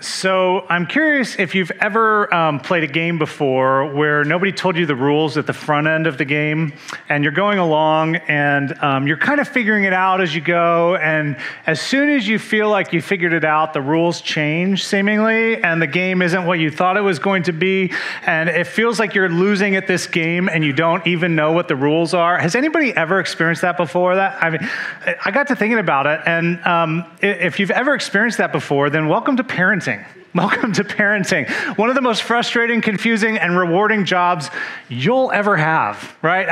So I'm curious if you've ever played a game before where nobody told you the rules at the front end of the game, and you're going along and you're kind of figuring it out as you go, and as soon as you feel like you figured it out, the rules change seemingly, and the game isn't what you thought it was going to be, and it feels like you're losing at this game and you don't even know what the rules are. Has anybody ever experienced that before? I got to thinking about it, and if you've ever experienced that before, then welcome to parenting. Welcome to parenting. One of the most frustrating, confusing, and rewarding jobs you'll ever have, right?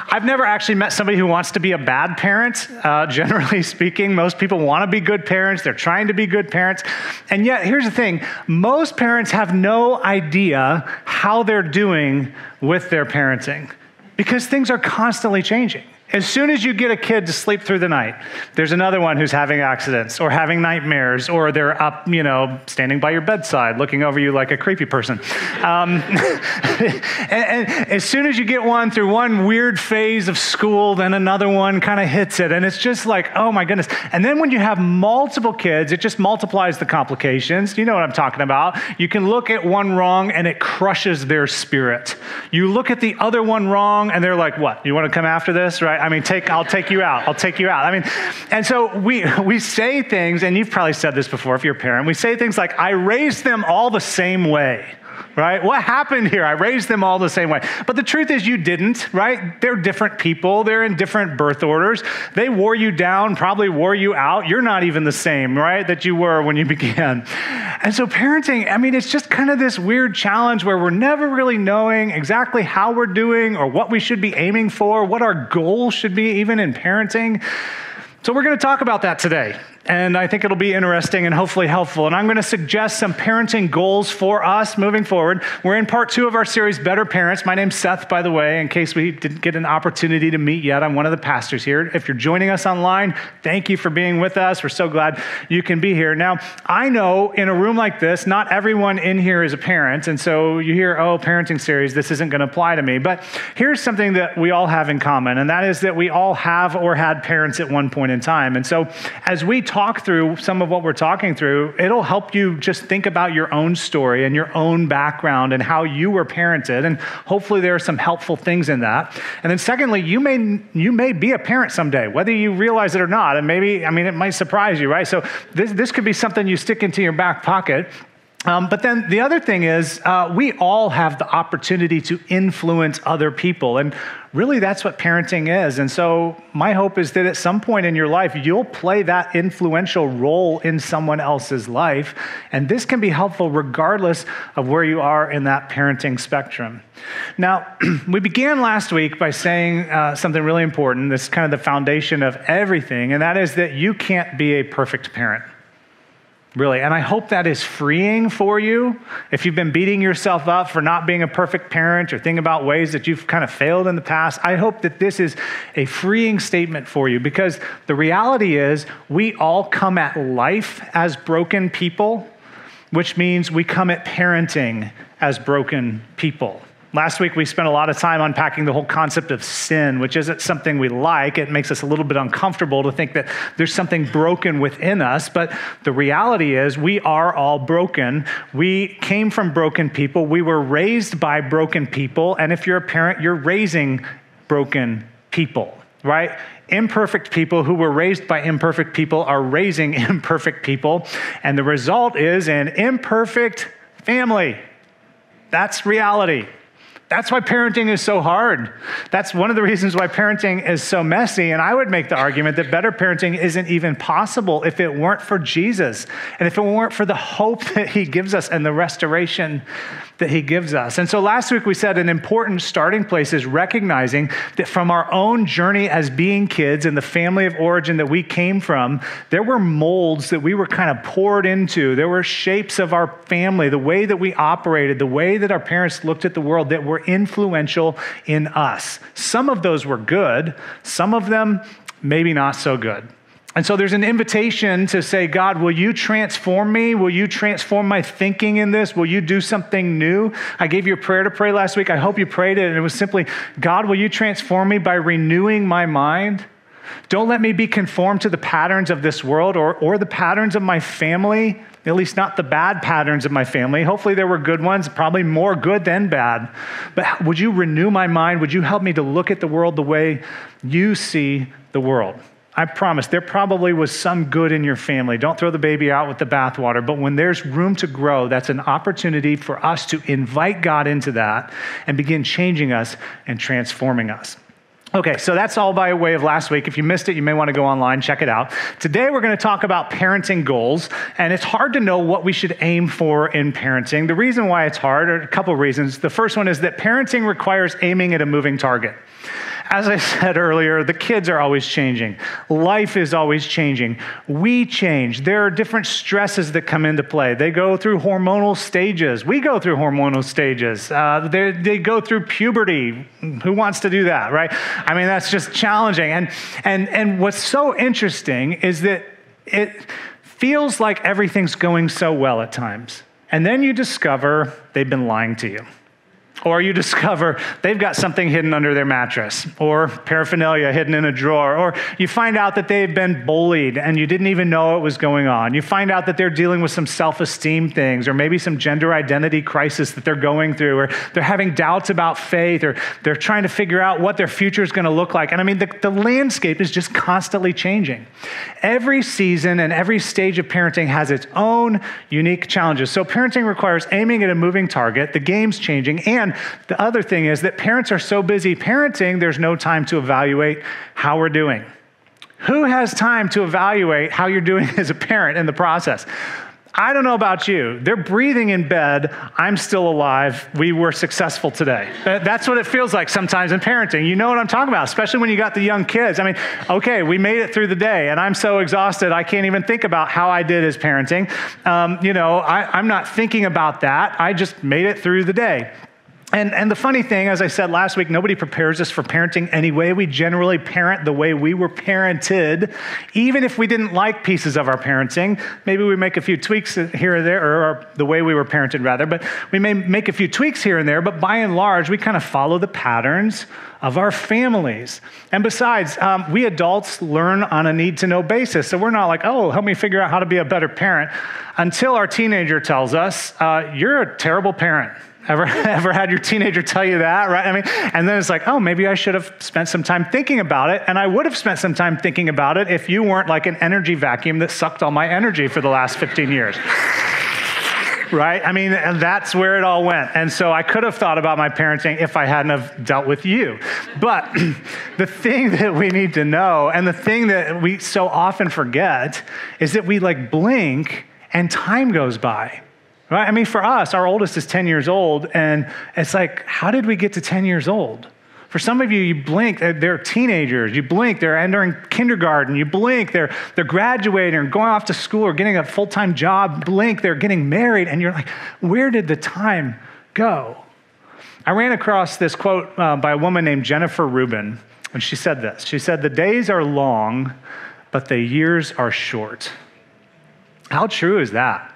I've never actually met somebody who wants to be a bad parent, generally speaking. Most people want to be good parents. They're trying to be good parents. And yet, here's the thing. Most parents have no idea how they're doing with their parenting because things are constantly changing. As soon as you get a kid to sleep through the night, there's another one who's having accidents or having nightmares, or they're up, standing by your bedside, looking over you like a creepy person. And as soon as you get one through one weird phase of school, then another one kind of hits it. And it's just like, oh my goodness. And then when you have multiple kids, it just multiplies the complications. You know what I'm talking about. You can look at one wrong and it crushes their spirit. You look at the other one wrong and they're like, what? You want to come after this, right? I'll take you out. I'll take you out. And so we say things, and you've probably said this before if you're a parent. We say things like, I raised them all the same way, right? What happened here? I raised them all the same way. But the truth is you didn't, right? They're different people. They're in different birth orders. They wore you down, probably wore you out. You're not even the same, right, that you were when you began. And so parenting, it's just kind of this weird challenge where we're never really knowing exactly how we're doing or what we should be aiming for, what our goal should be even in parenting. So we're going to talk about that today. And I think it'll be interesting and hopefully helpful. And I'm going to suggest some parenting goals for us moving forward. We're in part 2 of our series, Better Parents. My name's Seth, by the way, in case we didn't get an opportunity to meet yet. I'm one of the pastors here. If you're joining us online, thank you for being with us. We're so glad you can be here. Now, I know in a room like this, not everyone in here is a parent. And so you hear, parenting series, this isn't going to apply to me. But here's something that we all have in common, and that is that we all have or had parents at one point in time. And so as we talk through some of what we're talking through, it'll help you just think about your own story and your own background and how you were parented, and hopefully there are some helpful things in that. And then secondly, you may be a parent someday, whether you realize it or not, and maybe, it might surprise you, right? So this could be something you stick into your back pocket. But then the other thing is we all have the opportunity to influence other people. And really, that's what parenting is. And so my hope is that at some point in your life, you'll play that influential role in someone else's life. And this can be helpful regardless of where you are in that parenting spectrum. Now, we began last week by saying something really important. This is kind of the foundation of everything. And that is that you can't be a perfect parent. Really, and I hope that is freeing for you. If you've been beating yourself up for not being a perfect parent or thinking about ways that you've kind of failed in the past, I hope that this is a freeing statement for you, because the reality is we all come at life as broken people, which means we come at parenting as broken people. Last week, we spent a lot of time unpacking the whole concept of sin, which isn't something we like. It makes us a little bit uncomfortable to think that there's something broken within us. But the reality is we are all broken. We came from broken people. We were raised by broken people. And if you're a parent, you're raising broken people, right? Imperfect people who were raised by imperfect people are raising imperfect people. And the result is an imperfect family. That's reality. That's why parenting is so hard. That's one of the reasons why parenting is so messy. And I would make the argument that better parenting isn't even possible if it weren't for Jesus, and if it weren't for the hope that he gives us and the restoration that he gives us. And so last week we said an important starting place is recognizing that from our own journey as being kids and the family of origin that we came from, there were molds that we were kind of poured into. There were shapes of our family, the way that we operated, the way that our parents looked at the world that were influential in us. Some of those were good, some of them maybe not so good. And so there's an invitation to say, God, will you transform me? Will you transform my thinking in this? Will you do something new? I gave you a prayer to pray last week. I hope you prayed it. And it was simply, God, will you transform me by renewing my mind? Don't let me be conformed to the patterns of this world or the patterns of my family, at least not the bad patterns of my family. Hopefully there were good ones, probably more good than bad. But would you renew my mind? Would you help me to look at the world the way you see the world? I promise there probably was some good in your family. Don't throw the baby out with the bathwater. But when there's room to grow, that's an opportunity for us to invite God into that and begin changing us and transforming us. Okay, so that's all by way of last week. If you missed it, you may want to go online, check it out. Today, we're going to talk about parenting goals, and it's hard to know what we should aim for in parenting. The reason why it's hard are a couple of reasons. The first one is that parenting requires aiming at a moving target. As I said earlier, the kids are always changing. Life is always changing. We change. There are different stresses that come into play. They go through hormonal stages. We go through hormonal stages. They go through puberty. Who wants to do that, right? I mean, that's just challenging. And what's so interesting is that it feels like everything's going so well at times. And then you discover they've been lying to you. Or you discover they've got something hidden under their mattress, or paraphernalia hidden in a drawer, or you find out that they've been bullied and you didn't even know it was going on. You find out that they're dealing with some self-esteem things, or maybe some gender identity crisis that they're going through, or they're having doubts about faith, or they're trying to figure out what their future is going to look like. And I mean, the landscape is just constantly changing. Every season and every stage of parenting has its own unique challenges. So parenting requires aiming at a moving target, the game's changing, and the other thing is that parents are so busy parenting, there's no time to evaluate how we're doing. Who has time to evaluate how you're doing as a parent in the process? I don't know about you. They're breathing in bed. I'm still alive. We were successful today. That's what it feels like sometimes in parenting. You know what I'm talking about, especially when you got the young kids. I mean, okay, we made it through the day, and I'm so exhausted, I can't even think about how I did as parenting. I'm not thinking about that. I just made it through the day. And the funny thing, as I said last week, nobody prepares us for parenting anyway. We generally parent the way we were parented, even if we didn't like pieces of our parenting. Maybe we make a few tweaks here or there, or the way we were parented rather, but we may make a few tweaks here and there, but by and large, we kind of follow the patterns of our families. And besides, we adults learn on a need-to-know basis. So we're not like, oh, help me figure out how to be a better parent, until our teenager tells us, you're a terrible parent. Ever had your teenager tell you that, right? I mean, and then it's like, oh, maybe I should have spent some time thinking about it. And I would have spent some time thinking about it if you weren't like an energy vacuum that sucked all my energy for the last 15 years. Right? I mean, and that's where it all went. And so I could have thought about my parenting if I hadn't have dealt with you. But the thing that we need to know, and the thing that we so often forget, is that we like blink and time goes by. Right? I mean, for us, our oldest is 10 years old, and it's like, how did we get to 10 years old? For some of you, you blink, they're teenagers. You blink, they're entering kindergarten. You blink, they're graduating or going off to school or getting a full-time job. Blink, they're getting married, and you're like, where did the time go? I ran across this quote by a woman named Jennifer Rubin, and she said this. She said, the days are long, but the years are short. How true is that?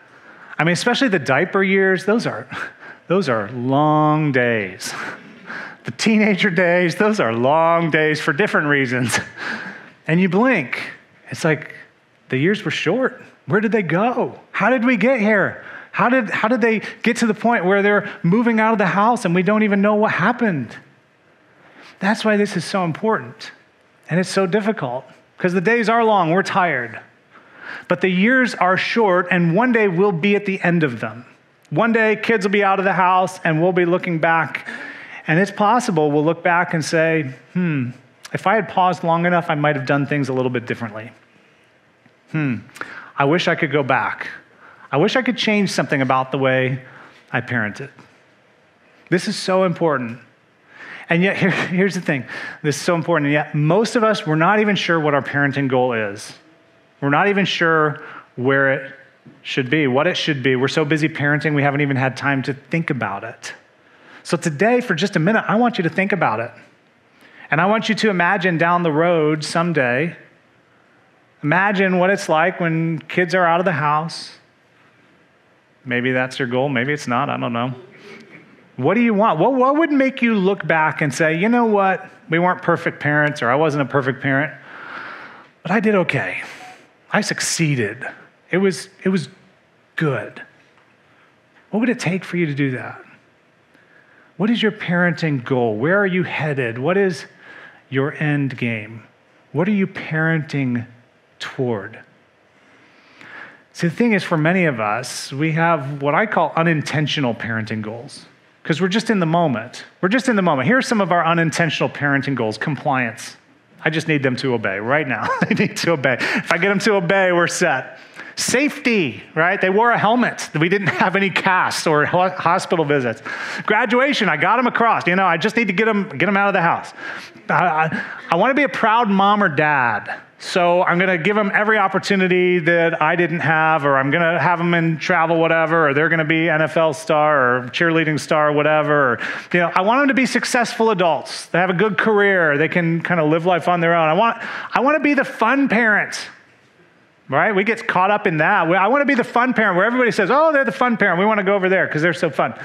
I mean, especially the diaper years, those are long days. The teenager days, those are long days for different reasons. And you blink. It's like the years were short. Where did they go? How did we get here? How did they get to the point where they're moving out of the house and we don't even know what happened? That's why this is so important. And it's so difficult, because the days are long. We're tired. But the years are short, and one day we'll be at the end of them. One day, kids will be out of the house, and we'll be looking back. And it's possible we'll look back and say, if I had paused long enough, I might have done things a little bit differently. I wish I could go back. I wish I could change something about the way I parented. This is so important. And yet, here's the thing. This is so important, and yet most of us, we're not even sure what our parenting goal is. We're not even sure where it should be, what it should be. We're so busy parenting, we haven't even had time to think about it. So today, for just a minute, I want you to think about it. And I want you to imagine down the road someday, imagine what it's like when kids are out of the house. Maybe that's your goal, maybe it's not, I don't know. What do you want? What would make you look back and say, you know what, we weren't perfect parents, or I wasn't a perfect parent, but I did okay. I succeeded. It was good. What would it take for you to do that? What is your parenting goal? Where are you headed? What is your end game? What are you parenting toward? See, the thing is, for many of us, we have what I call unintentional parenting goals because we're just in the moment. We're just in the moment. Here are some of our unintentional parenting goals. Compliance. I just need them to obey right now. They need to obey. If I get them to obey, we're set. Safety, right? They wore a helmet. We didn't have any casts or hospital visits. Graduation, I got them across. I just need to get them out of the house. I want to be a proud mom or dad. So I'm going to give them every opportunity that I didn't have, or I'm going to have them in travel, whatever, or they're going to be NFL star or cheerleading star, or whatever. I want them to be successful adults. They have a good career. They can kind of live life on their own. I want to be the fun parent, right? We get caught up in that. I want to be the fun parent where everybody says, oh, they're the fun parent. We want to go over there because they're so fun.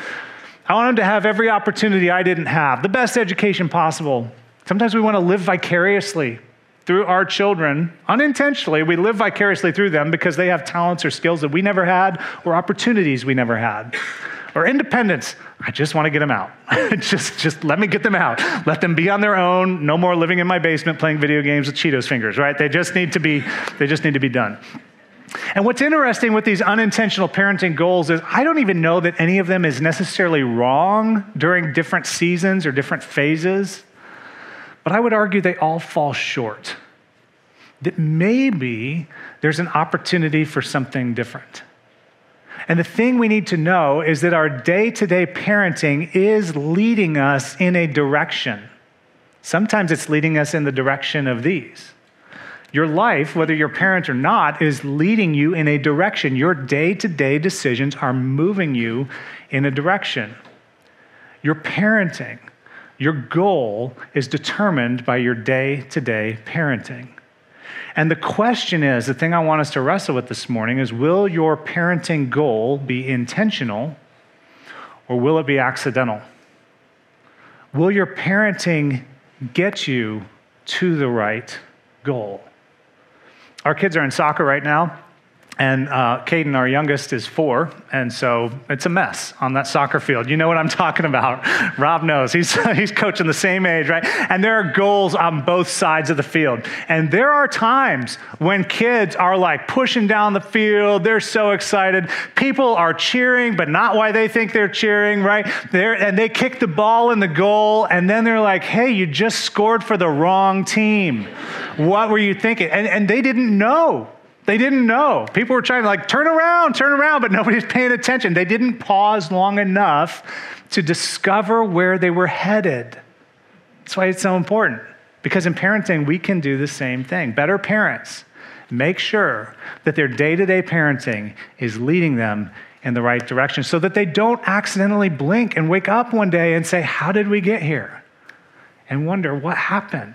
I want them to have every opportunity I didn't have, the best education possible. Sometimes we want to live vicariously through our children. Unintentionally, we live vicariously through them because they have talents or skills that we never had or opportunities we never had. Or independence. I just want to get them out. just let me get them out. Let them be on their own. No more living in my basement playing video games with Cheetos fingers, right? They just need to be done. And what's interesting with these unintentional parenting goals is I don't even know that any of them is necessarily wrong during different seasons or different phases. But I would argue they all fall short. That maybe there's an opportunity for something different. And the thing we need to know is that our day-to-day parenting is leading us in a direction. Sometimes it's leading us in the direction of these. Your life, whether you're a parent or not, is leading you in a direction. Your day-to-day decisions are moving you in a direction. Your parenting, your goal is determined by your day-to-day parenting. And the question is, the thing I want us to wrestle with this morning is, will your parenting goal be intentional or will it be accidental? Will your parenting get you to the right goal? Our kids are in soccer right now. And Caden, our youngest, is 4, and so it's a mess on that soccer field. You know what I'm talking about. Rob knows. He's coaching the same age, right? And there are goals on both sides of the field. And there are times when kids are like pushing down the field. They're so excited. People are cheering, but not why they think they're cheering, right? And they kick the ball in the goal, and then they're like, hey, you just scored for the wrong team. What were you thinking? And they didn't know. They didn't know. People were trying to turn around, but nobody's paying attention. They didn't pause long enough to discover where they were headed. That's why it's so important. Because in parenting, we can do the same thing. Better parents make sure that their day-to-day parenting is leading them in the right direction so that they don't accidentally blink and wake up one day and say, how did we get here? And wonder what happened.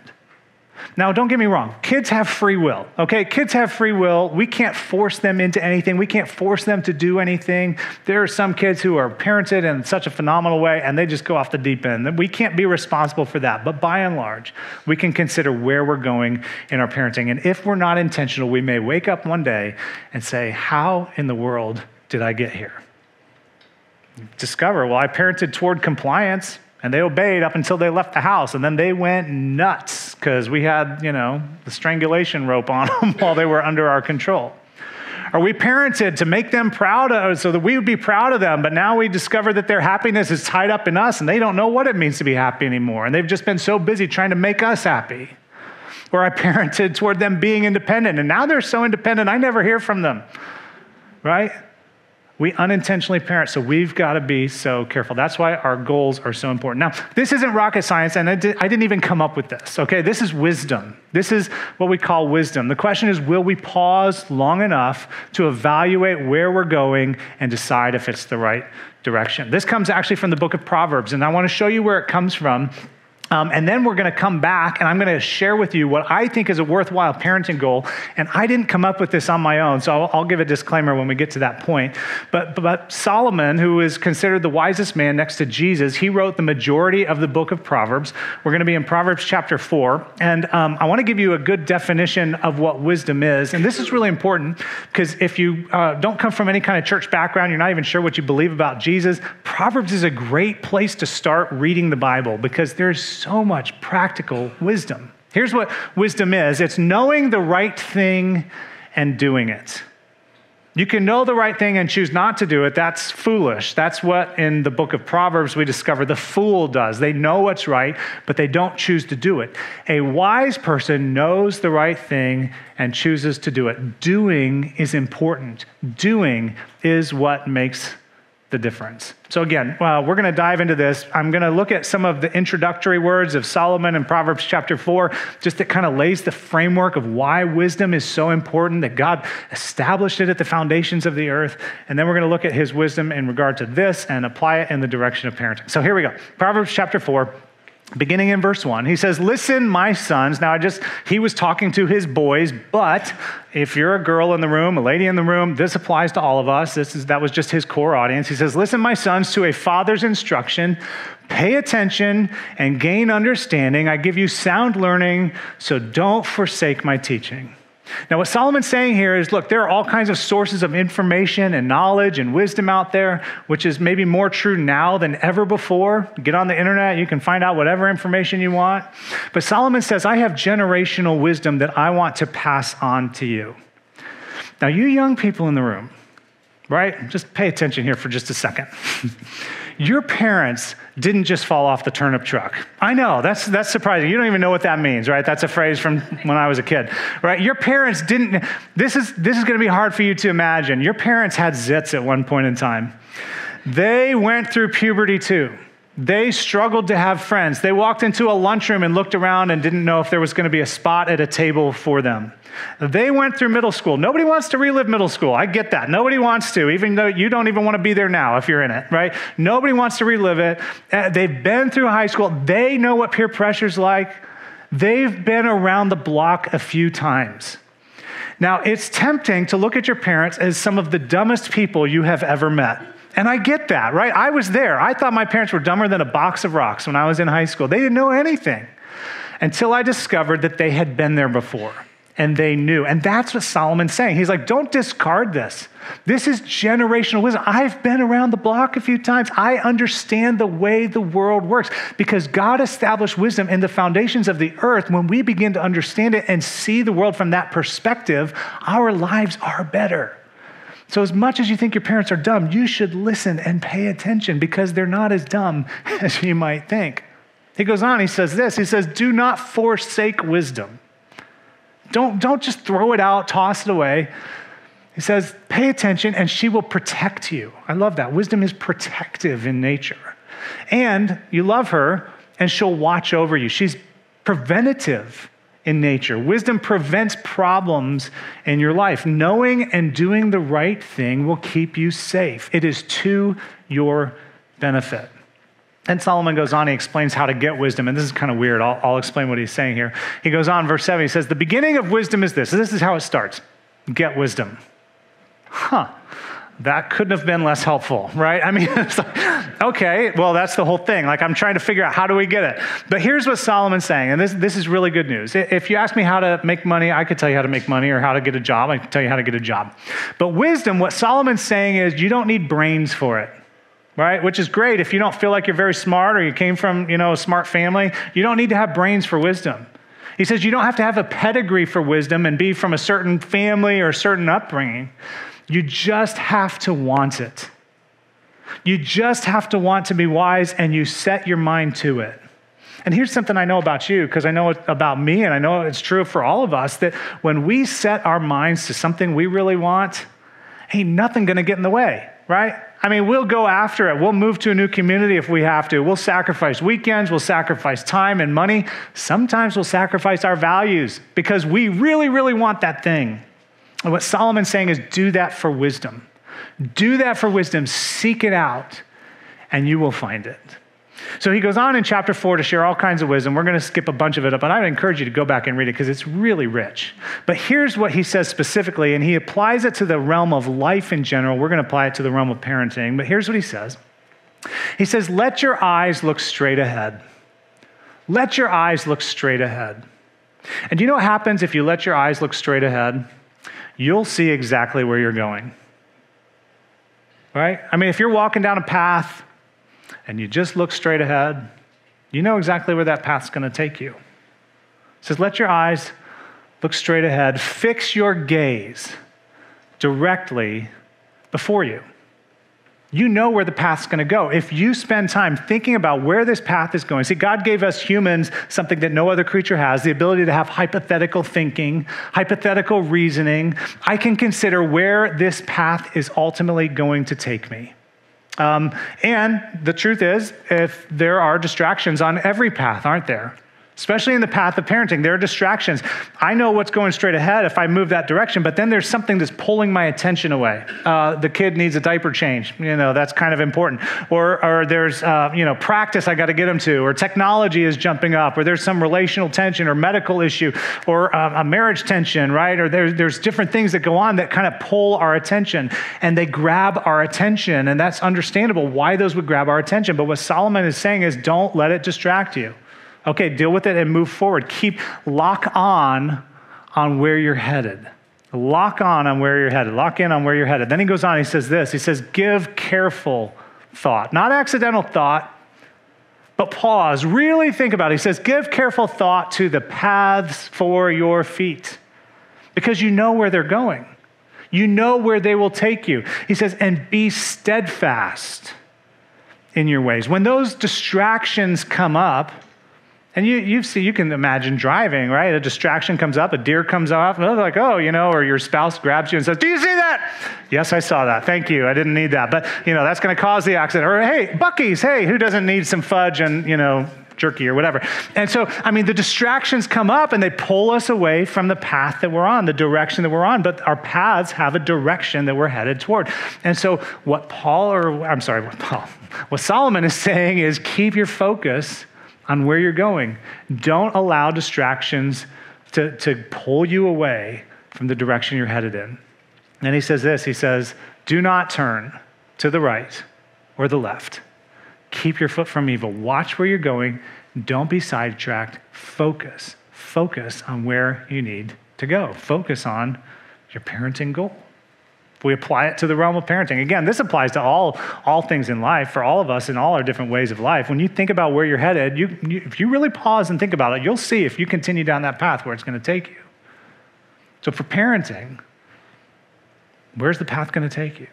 Now, don't get me wrong. Kids have free will, okay? Kids have free will. We can't force them into anything. We can't force them to do anything. There are some kids who are parented in such a phenomenal way, and they just go off the deep end. We can't be responsible for that. But by and large, we can consider where we're going in our parenting. And if we're not intentional, we may wake up one day and say, how in the world did I get here? Discover, well, I parented toward compliance. And they obeyed up until they left the house. And then they went nuts because we had, the strangulation rope on them while they were under our control. Or we parented to make them proud of us so that we would be proud of them. But now we discover that their happiness is tied up in us and they don't know what it means to be happy anymore. And they've just been so busy trying to make us happy. Or I parented toward them being independent. And now they're so independent, I never hear from them. Right? We unintentionally parent, so we've got to be so careful. That's why our goals are so important. Now, this isn't rocket science, and I didn't even come up with this, okay? This is wisdom. This is what we call wisdom. The question is, will we pause long enough to evaluate where we're going and decide if it's the right direction? This comes actually from the book of Proverbs, and I want to show you where it comes from. And then we're going to come back and I'm going to share with you what I think is a worthwhile parenting goal. And I didn't come up with this on my own, so I'll give a disclaimer when we get to that point. But Solomon, who is considered the wisest man next to Jesus, he wrote the majority of the book of Proverbs. We're going to be in Proverbs chapter 4. And I want to give you a good definition of what wisdom is. And this is really important because if you don't come from any kind of church background, you're not even sure what you believe about Jesus, Proverbs is a great place to start reading the Bible because there's so much practical wisdom. Here's what wisdom is. It's knowing the right thing and doing it. You can know the right thing and choose not to do it. That's foolish. That's what in the book of Proverbs we discover the fool does. They know what's right, but they don't choose to do it. A wise person knows the right thing and chooses to do it. Doing is important. Doing is what makes the difference. So again, we're going to dive into this. I'm going to look at some of the introductory words of Solomon in Proverbs chapter 4, just that kind of lays the framework of why wisdom is so important, that God established it at the foundations of the earth. And then we're going to look at his wisdom in regard to this and apply it in the direction of parenting. So here we go. Proverbs chapter 4. Beginning in verse 1, he says, "Listen, my sons." Now, he was talking to his boys, but if you're a girl in the room, a lady in the room, this applies to all of us. That was just his core audience. He says, "Listen, my sons, to a father's instruction. Pay attention and gain understanding. I give you sound learning, so don't forsake my teaching." Now, what Solomon's saying here is, look, there are all kinds of sources of information and knowledge and wisdom out there, which is maybe more true now than ever before. Get on the internet, you can find out whatever information you want. But Solomon says, I have generational wisdom that I want to pass on to you. Now, you young people in the room, right? Just pay attention here for just a second. Your parents didn't just fall off the turnip truck. I know, that's surprising. You don't even know what that means, right? That's a phrase from when I was a kid, right? Your parents didn't, this is going to be hard for you to imagine. Your parents had zits at one point in time. They went through puberty too. They struggled to have friends. They walked into a lunchroom and looked around and didn't know if there was going to be a spot at a table for them. They went through middle school. Nobody wants to relive middle school. I get that. Nobody wants to, even though you don't even want to be there now if you're in it, right? Nobody wants to relive it. They've been through high school. They know what peer pressure's like. They've been around the block a few times. Now, it's tempting to look at your parents as some of the dumbest people you have ever met. And I get that, right? I was there. I thought my parents were dumber than a box of rocks when I was in high school. They didn't know anything until I discovered that they had been there before and they knew. And that's what Solomon's saying. He's like, don't discard this. This is generational wisdom. I've been around the block a few times. I understand the way the world works because God established wisdom in the foundations of the earth. When we begin to understand it and see the world from that perspective, our lives are better. So as much as you think your parents are dumb, you should listen and pay attention because they're not as dumb as you might think. He goes on, he says this, he says, do not forsake wisdom. Don't just throw it out, toss it away. He says, pay attention and she will protect you. I love that. Wisdom is protective in nature. And you love her and she'll watch over you. She's preventative in nature. Wisdom prevents problems in your life. Knowing and doing the right thing will keep you safe. It is to your benefit. And Solomon goes on, he explains how to get wisdom. And this is kind of weird. I'll explain what he's saying here. He goes on, verse 7, he says, the beginning of wisdom is this. This is how it starts. Get wisdom. That couldn't have been less helpful, right? I mean, it's like, okay, well, that's the whole thing. Like, I'm trying to figure out how do we get it. But here's what Solomon's saying, and this is really good news. If you ask me how to make money, I could tell you how to make money, or how to get a job. I can tell you how to get a job. But wisdom, what Solomon's saying is you don't need brains for it, right? Which is great if you don't feel like you're very smart or you came from, a smart family. You don't need to have brains for wisdom. He says you don't have to have a pedigree for wisdom and be from a certain family or a certain upbringing. You just have to want it. You just have to want to be wise, and you set your mind to it. And here's something I know about you, because I know it about me, and I know it's true for all of us, that when we set our minds to something we really want, ain't nothing going to get in the way, right? I mean, we'll go after it. We'll move to a new community if we have to. We'll sacrifice weekends. We'll sacrifice time and money. Sometimes we'll sacrifice our values because we really, really want that thing. And what Solomon's saying is do that for wisdom. Do that for wisdom. Seek it out, and you will find it. So he goes on in chapter 4 to share all kinds of wisdom. We're going to skip a bunch of it up, and I would encourage you to go back and read it because it's really rich. But here's what he says specifically, and he applies it to the realm of life in general. We're going to apply it to the realm of parenting, but here's what he says. He says, let your eyes look straight ahead. Let your eyes look straight ahead. And do you know what happens if you let your eyes look straight ahead? You'll see exactly where you're going. Right? I mean, if you're walking down a path and you just look straight ahead, you know exactly where that path's going to take you. It says, let your eyes look straight ahead. Fix your gaze directly before you. You know where the path's going to go. If you spend time thinking about where this path is going. See, God gave us humans something that no other creature has, the ability to have hypothetical thinking, hypothetical reasoning. I can consider where this path is ultimately going to take me. And the truth is, if there are distractions on every path, aren't there? Especially in the path of parenting, there are distractions. I know what's going straight ahead if I move that direction, but then there's something that's pulling my attention away. The kid needs a diaper change. That's kind of important. Or there's, practice I got to get them to, or technology is jumping up, or there's some relational tension or medical issue, or a marriage tension, right? Or there's different things that go on that kind of pull our attention, and they grab our attention, and that's understandable why those would grab our attention. But what Solomon is saying is don't let it distract you. Okay, deal with it and move forward. Lock on where you're headed. Lock on where you're headed. Lock in on where you're headed. Then he goes on, he says this. He says, give careful thought. Not accidental thought, but pause. Really think about it. He says, give careful thought to the paths for your feet, because you know where they're going. You know where they will take you. He says, and be steadfast in your ways. When those distractions come up, and you can imagine driving, right? A distraction comes up, a deer comes off, and they're like, or your spouse grabs you and says, do you see that? Yes, I saw that. Thank you. I didn't need that. But, that's going to cause the accident. Or, hey, Buc-ee's, hey, who doesn't need some fudge and, jerky or whatever? And so, the distractions come up and they pull us away from the path that we're on, the direction that we're on. But our paths have a direction that we're headed toward. And so what Solomon is saying is keep your focus on where you're going. Don't allow distractions to pull you away from the direction you're headed in. And he says this, he says, do not turn to the right or the left. Keep your foot from evil. Watch where you're going. Don't be sidetracked. Focus on where you need to go. Focus on your parenting goal. We apply it to the realm of parenting. Again, this applies to all things in life, for all of us in all our different ways of life. When you think about where you're headed, if you really pause and think about it, you'll see if you continue down that path where it's going to take you. So for parenting, where's the path going to take you?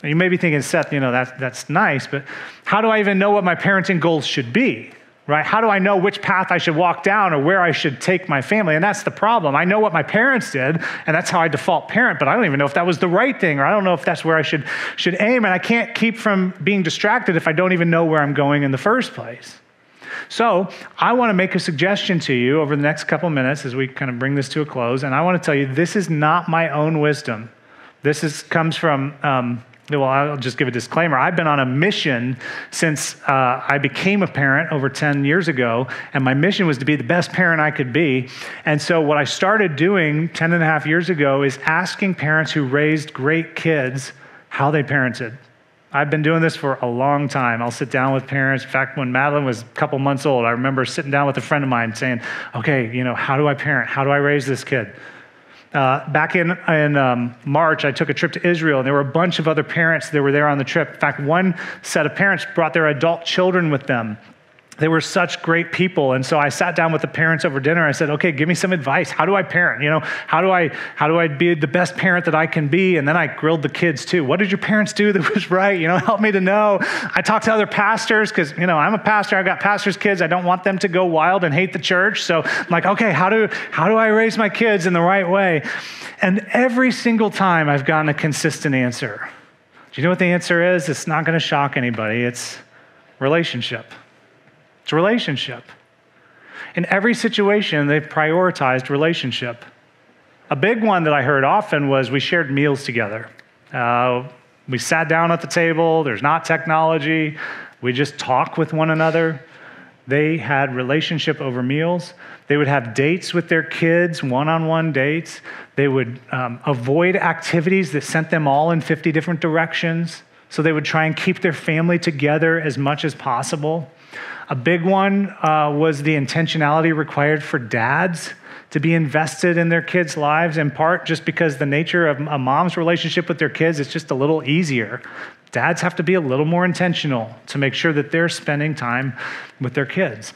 Now you may be thinking, Seth, that's nice, but how do I even know what my parenting goals should be? Right? How do I know which path I should walk down or where I should take my family? And that's the problem. I know what my parents did, and that's how I default parent, but I don't even know if that was the right thing, or I don't know if that's where I should aim, and I can't keep from being distracted if I don't even know where I'm going in the first place. So I want to make a suggestion to you over the next couple minutes as we kind of bring this to a close, and I want to tell you this is not my own wisdom. Comes from I'll just give a disclaimer. I've been on a mission since I became a parent over 10 years ago, and my mission was to be the best parent I could be. And so what I started doing 10 and a half years ago is asking parents who raised great kids how they parented. I've been doing this for a long time. I'll sit down with parents. In fact, when Madeline was a couple months old, I remember sitting down with a friend of mine saying, okay, how do I parent? How do I raise this kid? Back in March, I took a trip to Israel, and there were a bunch of other parents that were there on the trip. In fact, one set of parents brought their adult children with them. They were such great people, and so I sat down with the parents over dinner. I said, "Okay, give me some advice. How do I parent? How do I be the best parent that I can be?" And then I grilled the kids too. What did your parents do that was right? Help me to know. I talked to other pastors because I'm a pastor. I've got pastors' kids. I don't want them to go wild and hate the church. So I'm like, okay, how do I raise my kids in the right way? And every single time I've gotten a consistent answer. Do you know what the answer is? It's not going to shock anybody. It's relationship. It's a relationship. In every situation, they've prioritized relationship. A big one that I heard often was we shared meals together. We sat down at the table. There's not technology. We just talk with one another. They had relationship over meals. They would have dates with their kids, one-on-one dates. They would avoid activities that sent them all in 50 different directions. So they would try and keep their family together as much as possible. A big one was the intentionality required for dads to be invested in their kids' lives, in part just because the nature of a mom's relationship with their kids is just a little easier. Dads have to be a little more intentional to make sure that they're spending time with their kids.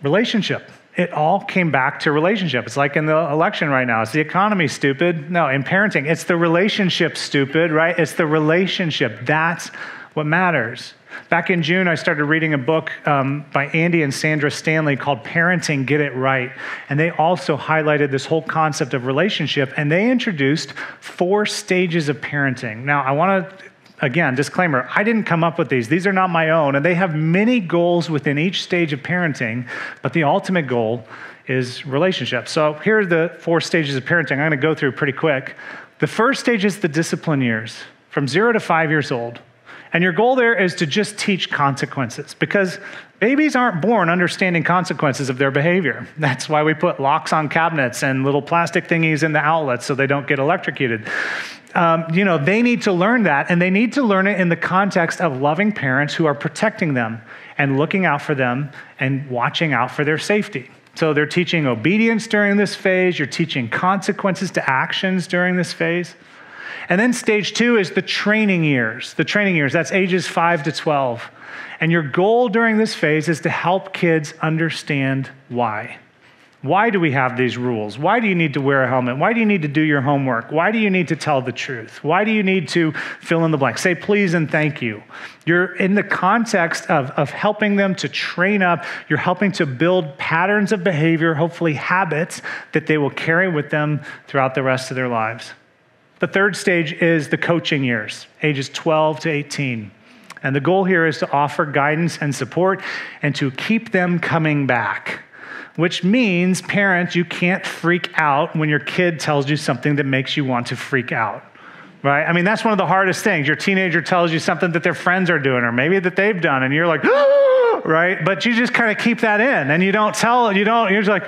Relationship. It all came back to relationship. It's like in the election right now. Is the economy stupid? No, in parenting, it's the relationship stupid, right? It's the relationship. That's what matters. Back in June, I started reading a book by Andy and Sandra Stanley called Parenting, Get It Right. And they also highlighted this whole concept of relationship, and they introduced 4 stages of parenting. Now, I want to, again, disclaimer, I didn't come up with these. These are not my own, and they have many goals within each stage of parenting, but the ultimate goal is relationship. So here are the 4 stages of parenting. I'm going to go through pretty quick. The first stage is the discipline years, from 0 to 5 years old. And your goal there is to just teach consequences, because babies aren't born understanding consequences of their behavior. That's why we put locks on cabinets and little plastic thingies in the outlets so they don't get electrocuted. They need to learn that, and they need to learn it in the context of loving parents who are protecting them and looking out for them and watching out for their safety. So they're teaching obedience during this phase. You're teaching consequences to actions during this phase. And then stage 2 is the training years. The training years, that's ages 5 to 12. And your goal during this phase is to help kids understand why. Why do we have these rules? Why do you need to wear a helmet? Why do you need to do your homework? Why do you need to tell the truth? Why do you need to fill in the blank? Say please and thank you. You're in the context of helping them to train up. You're helping to build patterns of behavior, hopefully habits, that they will carry with them throughout the rest of their lives. The third stage is the coaching years, ages 12 to 18. And the goal here is to offer guidance and support and to keep them coming back, which means, parents, you can't freak out when your kid tells you something that makes you want to freak out, right? I mean, that's one of the hardest things. Your teenager tells you something that their friends are doing or maybe that they've done, and you're like, right? But you just kind of keep that in, and you're just like,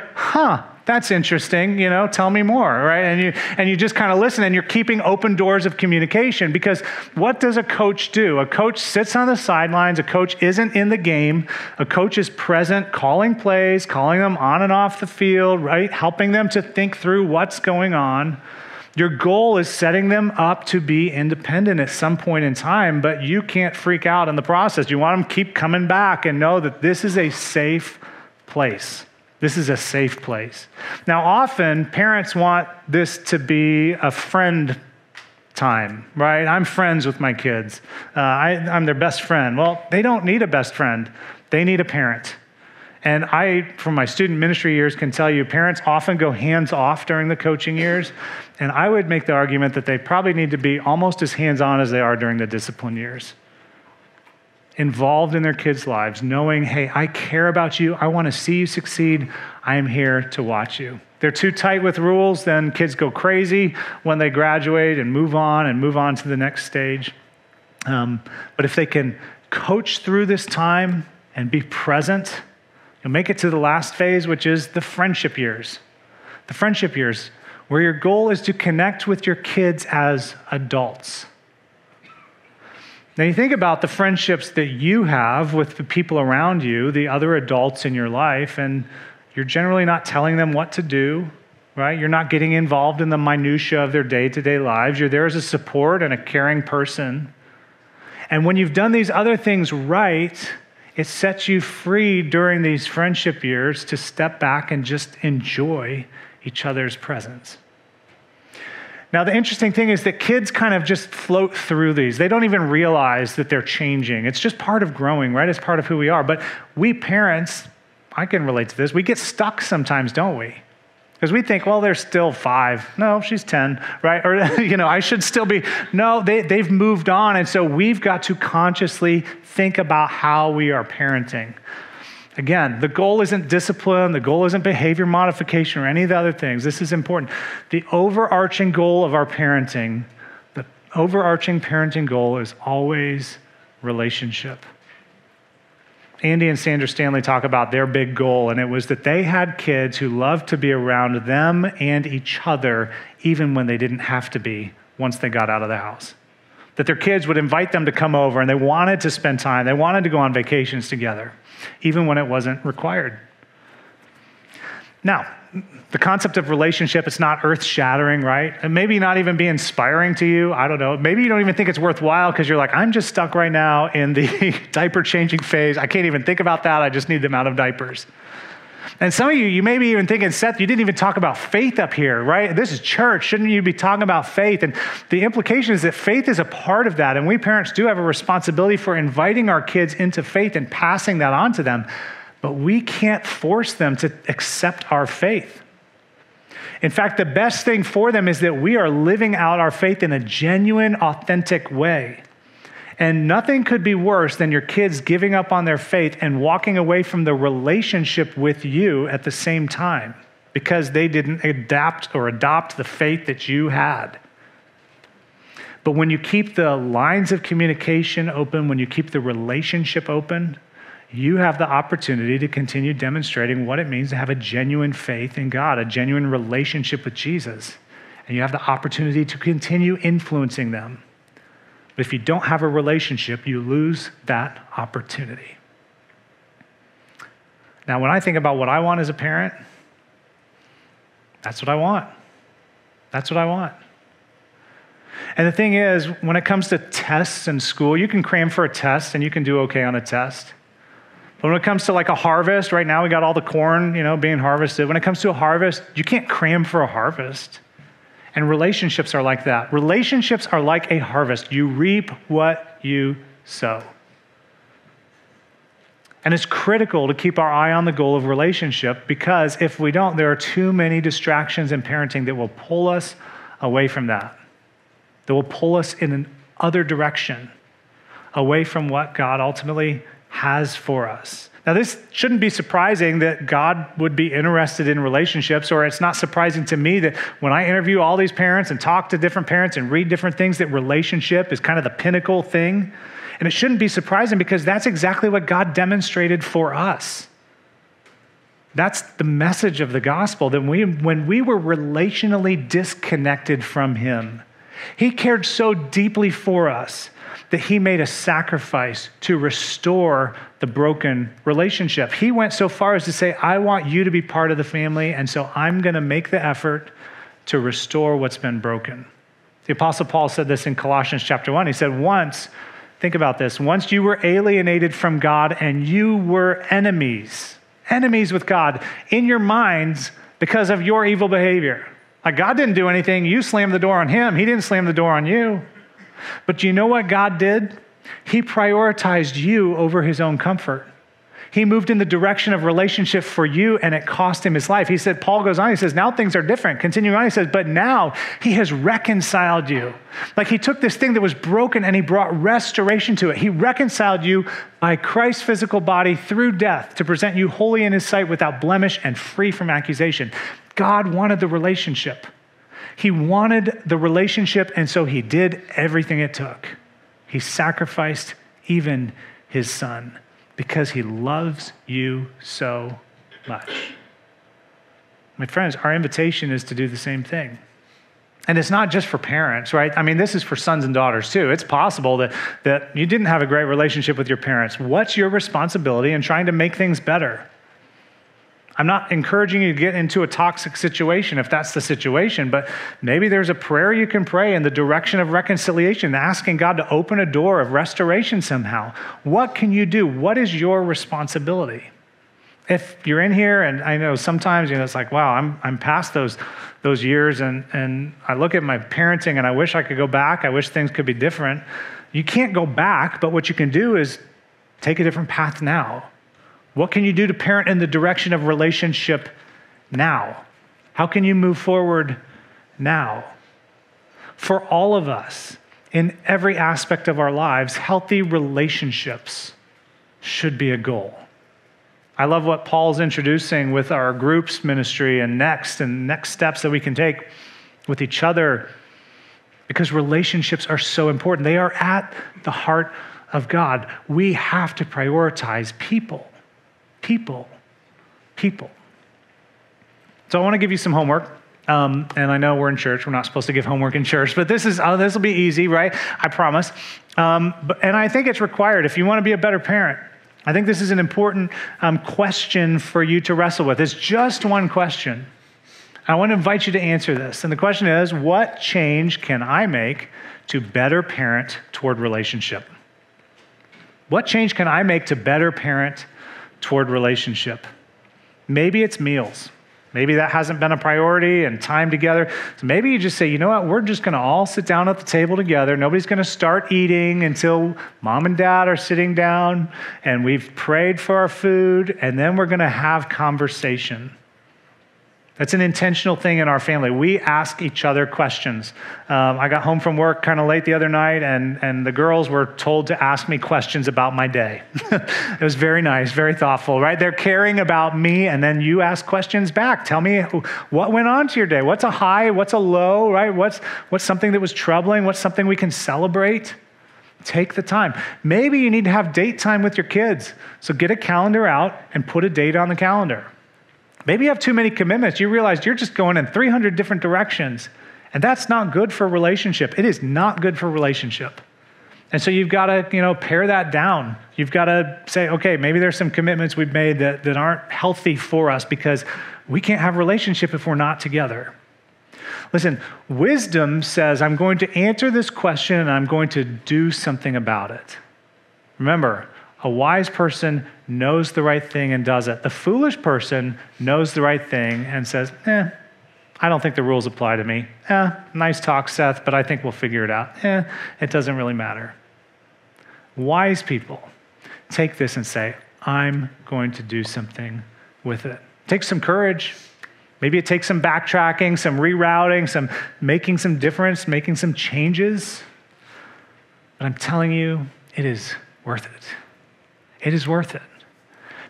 that's interesting, tell me more, right? And you just kind of listen, and you're keeping open doors of communication, because what does a coach do? A coach sits on the sidelines. A coach isn't in the game. A coach is present, calling plays, calling them on and off the field, right? Helping them to think through what's going on. Your goal is setting them up to be independent at some point in time, but you can't freak out in the process. You want them to keep coming back and know that this is a safe place. This is a safe place. Now, often parents want this to be a friend time, right? I'm friends with my kids. I'm their best friend. Well, they don't need a best friend. They need a parent. And I, from my student ministry years, can tell you parents often go hands off during the coaching years. And I would make the argument that they probably need to be almost as hands-on as they are during the discipline years. Involved in their kids' lives, knowing, hey, I care about you. I want to see you succeed. I am here to watch you. They're too tight with rules, then kids go crazy when they graduate and move on to the next stage. But if they can coach through this time and be present, you'll make it to the last phase, which is the friendship years. The friendship years, where your goal is to connect with your kids as adults. Now you think about the friendships that you have with the people around you, the other adults in your life, and you're generally not telling them what to do, right? You're not getting involved in the minutia of their day-to-day lives. You're there as a support and a caring person. And when you've done these other things right, it sets you free during these friendship years to step back and just enjoy each other's presence. Now, the interesting thing is that kids kind of just float through these. They don't even realize that they're changing. It's just part of growing, right? It's part of who we are. But we parents, I can relate to this, we get stuck sometimes, don't we? Because we think, well, they're still 5. No, she's 10, right? Or, I should still be. No, they've moved on. And so we've got to consciously think about how we are parenting. Again, the goal isn't discipline, the goal isn't behavior modification or any of the other things. This is important. The overarching goal of our parenting, the overarching parenting goal is always relationship. Andy and Sandra Stanley talk about their big goal, and it was that they had kids who loved to be around them and each other, even when they didn't have to be once they got out of the house. That their kids would invite them to come over, and they wanted to spend time. They wanted to go on vacations together, even when it wasn't required. Now, the concept of relationship, it's not earth-shattering, right? And maybe not even be inspiring to you. I don't know. Maybe you don't even think it's worthwhile because you're like, I'm just stuck right now in the diaper-changing phase. I can't even think about that. I just need them out of diapers. And some of you may be even thinking, Seth, you didn't even talk about faith up here, right? This is church. Shouldn't you be talking about faith? And the implication is that faith is a part of that. And we parents do have a responsibility for inviting our kids into faith and passing that on to them. But we can't force them to accept our faith. In fact, the best thing for them is that we are living out our faith in a genuine, authentic way. And nothing could be worse than your kids giving up on their faith and walking away from the relationship with you at the same time because they didn't adapt or adopt the faith that you had. But when you keep the lines of communication open, when you keep the relationship open, you have the opportunity to continue demonstrating what it means to have a genuine faith in God, a genuine relationship with Jesus. And you have the opportunity to continue influencing them. But if you don't have a relationship, you lose that opportunity. Now, when I think about what I want as a parent, that's what I want. That's what I want. And the thing is, when it comes to tests in school, you can cram for a test and you can do okay on a test. But when it comes to like a harvest, right now we got all the corn, being harvested. When it comes to a harvest, you can't cram for a harvest. And relationships are like that. Relationships are like a harvest. You reap what you sow. And it's critical to keep our eye on the goal of relationship because if we don't, there are too many distractions in parenting that will pull us away from that. That will pull us in another direction, away from what God ultimately has for us. Now, this shouldn't be surprising that God would be interested in relationships, or it's not surprising to me that when I interview all these parents and talk to different parents and read different things, that relationship is kind of the pinnacle thing. And it shouldn't be surprising because that's exactly what God demonstrated for us. That's the message of the gospel, that when we were relationally disconnected from Him, He cared so deeply for us that He made a sacrifice to restore the broken relationship. He went so far as to say, I want you to be part of the family, and so I'm going to make the effort to restore what's been broken. The Apostle Paul said this in Colossians chapter 1. He said, think about this, once you were alienated from God and you were enemies with God in your minds because of your evil behavior. Like God didn't do anything. You slammed the door on Him. He didn't slam the door on you. But do you know what God did? He prioritized you over His own comfort. He moved in the direction of relationship for you, and it cost Him His life. He said, Paul goes on, he says, now things are different. Continuing on, he says, but now He has reconciled you. Like He took this thing that was broken and He brought restoration to it. He reconciled you by Christ's physical body through death to present you holy in His sight without blemish and free from accusation. God wanted the relationship. He wanted the relationship, and so He did everything it took. He sacrificed even His Son because He loves you so much. My friends, our invitation is to do the same thing. And it's not just for parents, right? I mean, this is for sons and daughters too. It's possible that you didn't have a great relationship with your parents. What's your responsibility in trying to make things better? I'm not encouraging you to get into a toxic situation if that's the situation, but maybe there's a prayer you can pray in the direction of reconciliation, asking God to open a door of restoration somehow. What can you do? What is your responsibility? If you're in here, and I know sometimes, it's like, wow, I'm past those years, and I look at my parenting and I wish I could go back. I wish things could be different. You can't go back, but what you can do is take a different path now. What can you do to parent in the direction of relationship now? How can you move forward now? For all of us, in every aspect of our lives, healthy relationships should be a goal. I love what Paul's introducing with our groups ministry and next steps that we can take with each other, because relationships are so important. They are at the heart of God, we have to prioritize people. People. So I want to give you some homework. And I know we're in church. We're not supposed to give homework in church, but this will be easy, right? I promise. And I think it's required if you want to be a better parent. I think this is an important question for you to wrestle with. It's just one question. I want to invite you to answer this. And the question is, what change can I make to better parent toward relationship? What change can I make to better parent toward relationship? Maybe it's meals. Maybe that hasn't been a priority and time together. So maybe you just say, you know what, we're just going to all sit down at the table together. Nobody's going to start eating until mom and dad are sitting down and we've prayed for our food, and then we're going to have conversation. That's an intentional thing in our family. We ask each other questions. I got home from work kind of late the other night, and the girls were told to ask me questions about my day. It was very nice, very thoughtful, right? They're caring about me, and then you ask questions back. Tell me what went on to your day. What's a high? What's a low, right? What's something that was troubling? What's something we can celebrate? Take the time. Maybe you need to have date time with your kids. So get a calendar out and put a date on the calendar. Maybe you have too many commitments. You realize you're just going in 300 different directions, and that's not good for relationship. It is not good for relationship. And so you've got to, pare that down. You've got to say, okay, maybe there's some commitments we've made that aren't healthy for us because we can't have relationship if we're not together. Listen, wisdom says, I'm going to answer this question and I'm going to do something about it. Remember, a wise person knows the right thing and does it. The foolish person knows the right thing and says, I don't think the rules apply to me. Nice talk, Seth, but I think we'll figure it out. It doesn't really matter. Wise people take this and say, I'm going to do something with it. Take some courage. Maybe it takes some backtracking, some rerouting, some making some difference, making some changes. But I'm telling you, it is worth it. It is worth it.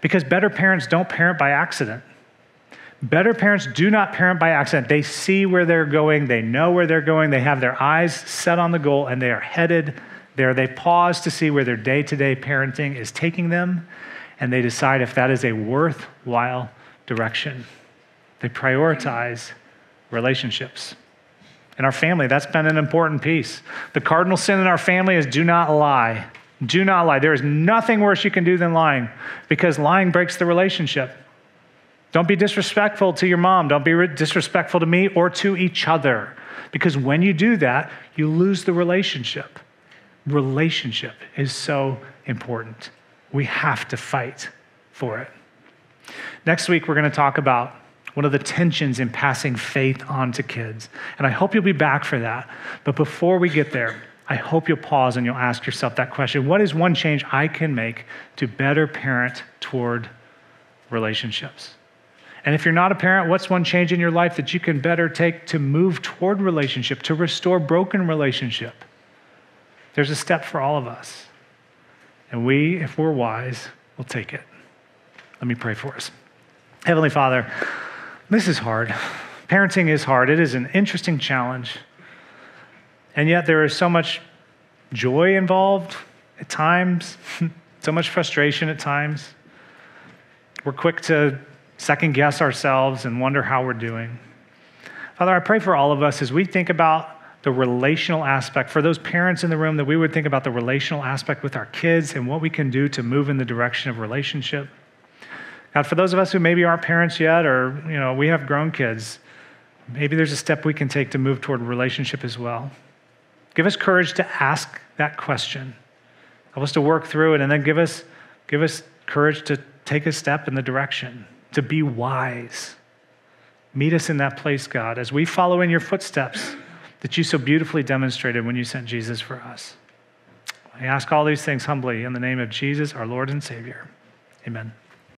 Because better parents don't parent by accident. Better parents do not parent by accident. They see where they're going. They know where they're going. They have their eyes set on the goal, and they are headed there. They pause to see where their day-to-day parenting is taking them, and they decide if that is a worthwhile direction. They prioritize relationships. In our family, that's been an important piece. The cardinal sin in our family is do not lie. Do not lie. There is nothing worse you can do than lying, because lying breaks the relationship. Don't be disrespectful to your mom. Don't be disrespectful to me or to each other, because when you do that, you lose the relationship. Relationship is so important. We have to fight for it. Next week, we're going to talk about one of the tensions in passing faith on to kids. And I hope you'll be back for that. But before we get there, I hope you'll pause and you'll ask yourself that question. What is one change I can make to better parent toward relationships? And if you're not a parent, what's one change in your life that you can better take to move toward relationship, to restore broken relationship? There's a step for all of us. And we, if we're wise, will take it. Let me pray for us. Heavenly Father, this is hard. Parenting is hard. It is an interesting challenge. And yet there is so much joy involved at times, so much frustration at times. We're quick to second guess ourselves and wonder how we're doing. Father, I pray for all of us as we think about the relational aspect, for those parents in the room, that we would think about the relational aspect with our kids and what we can do to move in the direction of relationship. God, for those of us who maybe aren't parents yet, or we have grown kids, maybe there's a step we can take to move toward relationship as well. Give us courage to ask that question. Help us to work through it, and then give us courage to take a step in the direction, to be wise. Meet us in that place, God, as we follow in your footsteps that you so beautifully demonstrated when you sent Jesus for us. I ask all these things humbly in the name of Jesus, our Lord and Savior. Amen.